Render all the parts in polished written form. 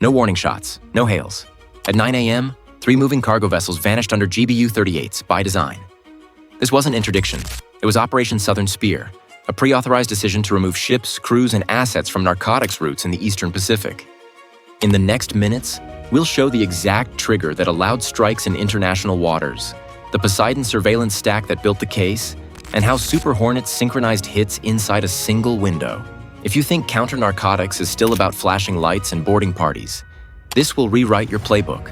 No warning shots, no hails. At 9 a.m., 3 moving cargo vessels vanished under GBU-38s by design. This wasn't interdiction. It was Operation Southern Spear, a pre-authorized decision to remove ships, crews, and assets from narcotics routes in the Eastern Pacific. In the next minutes, we'll show the exact trigger that allowed strikes in international waters, the Poseidon surveillance stack that built the case, and how Super Hornets synchronized hits inside a single window. If you think counter-narcotics is still about flashing lights and boarding parties, this will rewrite your playbook.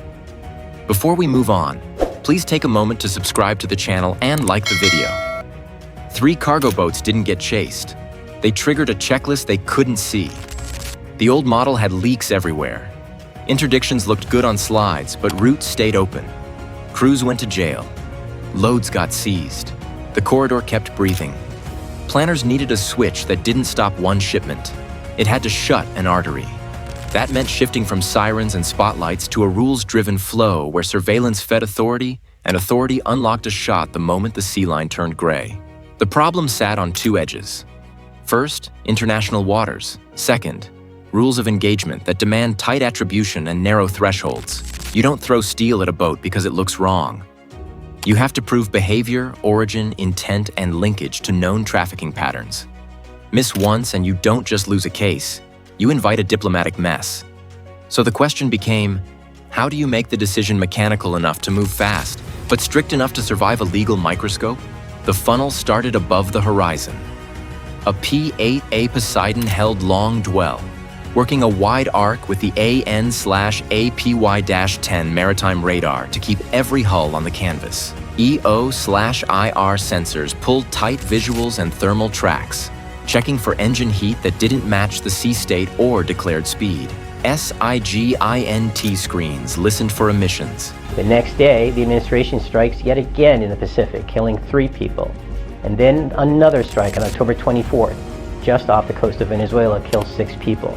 Before we move on, please take a moment to subscribe to the channel and like the video. 3 cargo boats didn't get chased. They triggered a checklist they couldn't see. The old model had leaks everywhere. Interdictions looked good on slides, but routes stayed open. Crews went to jail. Loads got seized. The corridor kept breathing. Planners needed a switch that didn't stop one shipment. It had to shut an artery. That meant shifting from sirens and spotlights to a rules-driven flow where surveillance fed authority and authority unlocked a shot the moment the sea line turned gray. The problem sat on 2 edges. First, international waters. Second, rules of engagement that demand tight attribution and narrow thresholds. You don't throw steel at a boat because it looks wrong. You have to prove behavior, origin, intent, and linkage to known trafficking patterns. Miss once and you don't just lose a case, you invite a diplomatic mess. So the question became, how do you make the decision mechanical enough to move fast, but strict enough to survive a legal microscope? The funnel started above the horizon. A P-8A Poseidon held long dwell, working a wide arc with the AN/APY-10 maritime radar to keep every hull on the canvas. EO/IR sensors pulled tight visuals and thermal tracks, checking for engine heat that didn't match the sea state or declared speed. SIGINT screens listened for emissions. The next day, the administration strikes yet again in the Pacific, killing 3 people. And then another strike on October 24th, just off the coast of Venezuela, killed 6 people.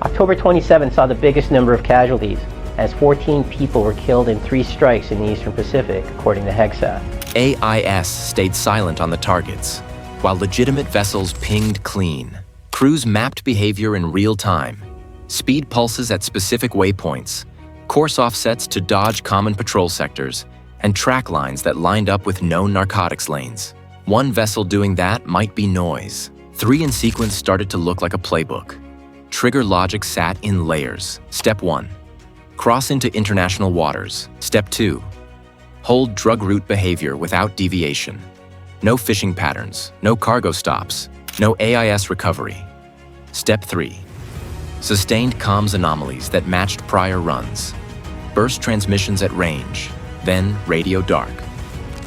October 27th saw the biggest number of casualties, as 14 people were killed in 3 strikes in the Eastern Pacific, according to HEXA. AIS stayed silent on the targets, while legitimate vessels pinged clean. Crews mapped behavior in real time, speed pulses at specific waypoints, course offsets to dodge common patrol sectors, and track lines that lined up with known narcotics lanes. One vessel doing that might be noise. 3 in sequence started to look like a playbook. Trigger logic sat in layers. Step 1. Cross into international waters. Step 2. Hold drug route behavior without deviation. No fishing patterns, no cargo stops, no AIS recovery. Step 3. Sustained comms anomalies that matched prior runs. Burst transmissions at range, then radio dark.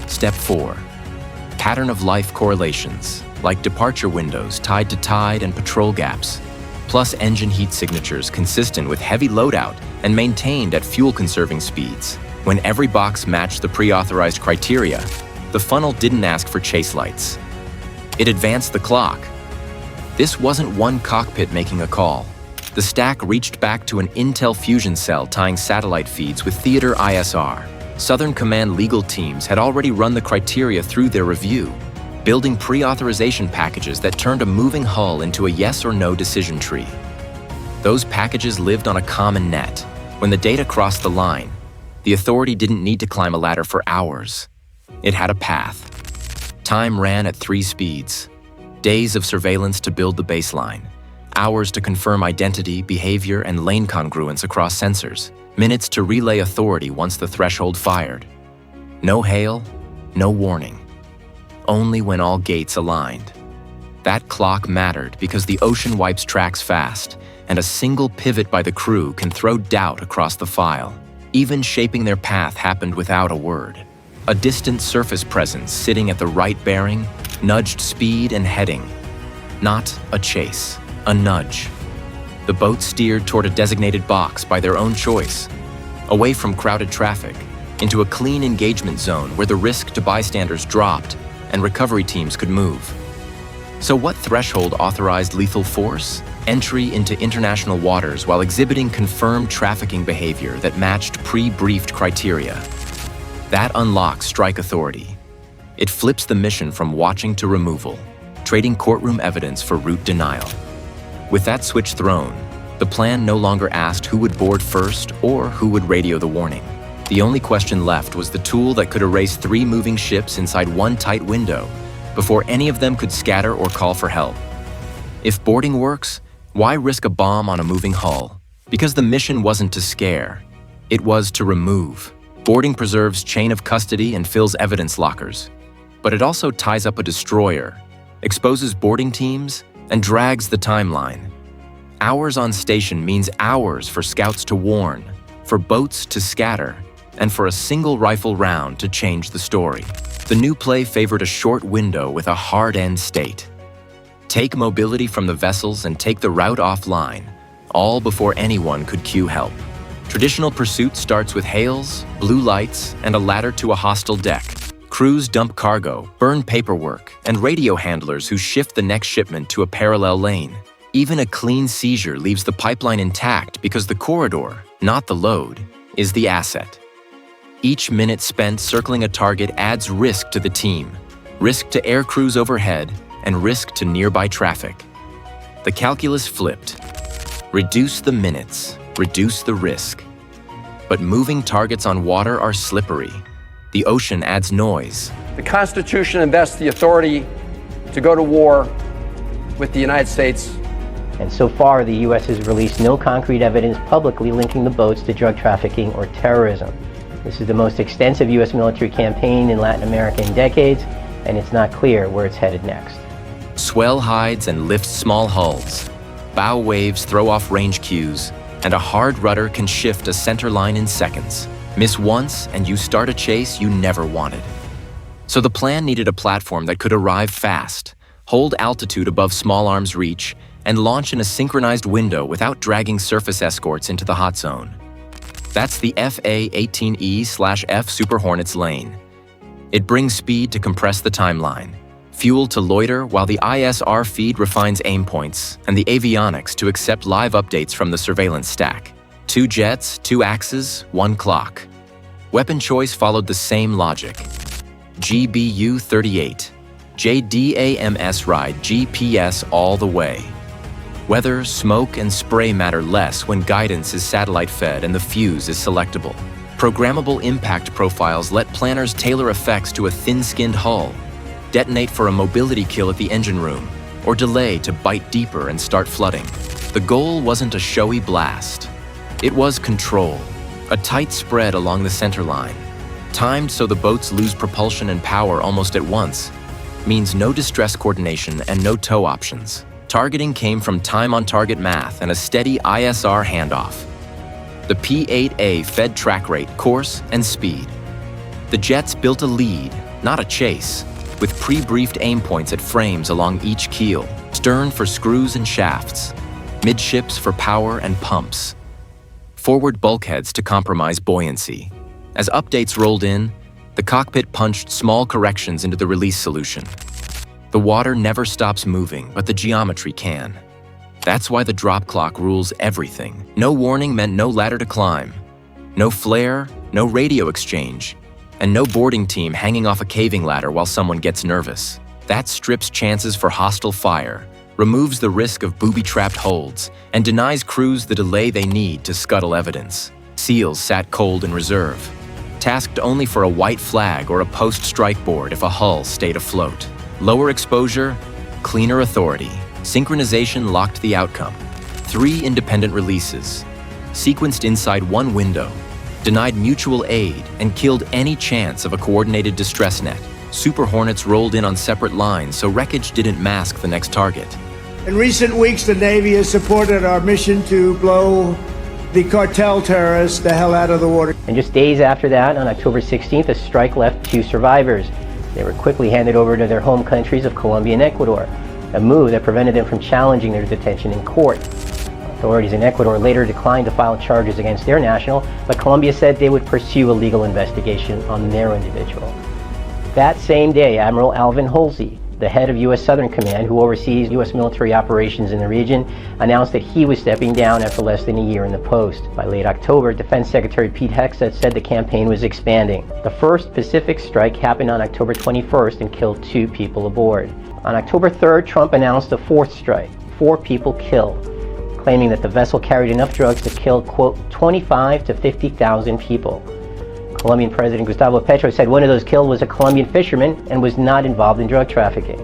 Step 4. Pattern of life correlations, like departure windows tied to tide and patrol gaps, plus engine heat signatures consistent with heavy loadout and maintained at fuel-conserving speeds. When every box matched the pre-authorized criteria, the funnel didn't ask for chase lights. It advanced the clock. This wasn't one cockpit making a call. The stack reached back to an Intel fusion cell tying satellite feeds with theater ISR. Southern Command legal teams had already run the criteria through their review, building pre-authorization packages that turned a moving hull into a yes or no decision tree. Those packages lived on a common net. When the data crossed the line, the authority didn't need to climb a ladder for hours. It had a path. Time ran at 3 speeds. Days of surveillance to build the baseline. Hours to confirm identity, behavior, and lane congruence across sensors. Minutes to relay authority once the threshold fired. No hail, no warning. Only when all gates aligned. That clock mattered because the ocean wipes tracks fast, and a single pivot by the crew can throw doubt across the file. Even shaping their path happened without a word. A distant surface presence sitting at the right bearing nudged speed and heading. Not a chase, a nudge. The boat steered toward a designated box by their own choice, away from crowded traffic, into a clean engagement zone where the risk to bystanders dropped and recovery teams could move. So what threshold authorized lethal force? Entry into international waters while exhibiting confirmed trafficking behavior that matched pre-briefed criteria. That unlocks strike authority. It flips the mission from watching to removal, trading courtroom evidence for route denial. With that switch thrown, The plan no longer asked who would board first or who would radio the warning. The only question left was the tool that could erase 3 moving ships inside one tight window before any of them could scatter or call for help. If boarding works, why risk a bomb on a moving hull? Because the mission wasn't to scare, it was to remove. Boarding preserves chain of custody and fills evidence lockers. But it also ties up a destroyer, exposes boarding teams, and drags the timeline. Hours on station means hours for scouts to warn, for boats to scatter, and for a single rifle round to change the story. The new play favored a short window with a hard end state. Take mobility from the vessels and take the route offline, all before anyone could cue help. Traditional pursuit starts with hails, blue lights, and a ladder to a hostile deck. Crews dump cargo, burn paperwork, and radio handlers who shift the next shipment to a parallel lane. Even a clean seizure leaves the pipeline intact because the corridor, not the load, is the asset. Each minute spent circling a target adds risk to the team, risk to air crews overhead, and risk to nearby traffic. The calculus flipped. Reduce the minutes, reduce the risk. But moving targets on water are slippery. The ocean adds noise. The Constitution invests the authority to go to war with the United States. And so far, the U.S. has released no concrete evidence publicly linking the boats to drug trafficking or terrorism. This is the most extensive U.S. military campaign in Latin America in decades, and it's not clear where it's headed next. Swell hides and lifts small hulls. Bow waves throw off range cues, and a hard rudder can shift a center line in seconds. Miss once, and you start a chase you never wanted. So the plan needed a platform that could arrive fast, hold altitude above small arms reach, and launch in a synchronized window without dragging surface escorts into the hot zone. That's the FA-18E/F Super Hornets lane. It brings speed to compress the timeline, fuel to loiter while the ISR feed refines aim points, and the avionics to accept live updates from the surveillance stack. 2 jets, 2 axes, 1 clock. Weapon choice followed the same logic. GBU-38, JDAMS ride GPS all the way. Weather, smoke, and spray matter less when guidance is satellite-fed and the fuse is selectable. Programmable impact profiles let planners tailor effects to a thin-skinned hull, detonate for a mobility kill at the engine room, or delay to bite deeper and start flooding. The goal wasn't a showy blast. It was control, a tight spread along the center line. Timed so the boats lose propulsion and power almost at once, means no distress coordination and no tow options. Targeting came from time-on-target math and a steady ISR handoff. The P-8A fed track rate, course, and speed. The jets built a lead, not a chase, with pre-briefed aim points at frames along each keel, stern for screws and shafts, midships for power and pumps, forward bulkheads to compromise buoyancy. As updates rolled in, the cockpit punched small corrections into the release solution. The water never stops moving, but the geometry can. That's why the drop clock rules everything. No warning meant no ladder to climb, no flare, no radio exchange, and no boarding team hanging off a caving ladder while someone gets nervous. That strips chances for hostile fire, removes the risk of booby-trapped holds, and denies crews the delay they need to scuttle evidence. SEALs sat cold in reserve, tasked only for a white flag or a post-strike board if a hull stayed afloat. Lower exposure, cleaner authority. Synchronization locked the outcome. 3 independent releases, sequenced inside one window, denied mutual aid, and killed any chance of a coordinated distress net. Super Hornets rolled in on separate lines so wreckage didn't mask the next target. In recent weeks, the Navy has supported our mission to blow the cartel terrorists the hell out of the water. And just days after that, on October 16th, a strike left 2 survivors. They were quickly handed over to their home countries of Colombia and Ecuador, a move that prevented them from challenging their detention in court. Authorities in Ecuador later declined to file charges against their national, but Colombia said they would pursue a legal investigation on their individual. That same day, Admiral Alvin Halsey, the head of U.S. Southern Command, who oversees U.S. military operations in the region, announced that he was stepping down after less than a year in the post. By late October, Defense Secretary Pete Hegseth said the campaign was expanding. The first Pacific strike happened on October 21st and killed 2 people aboard. On October 3rd, Trump announced a 4th strike, 4 people killed, claiming that the vessel carried enough drugs to kill, quote, 25 to 50,000 people. Colombian President Gustavo Petro said one of those killed was a Colombian fisherman and was not involved in drug trafficking.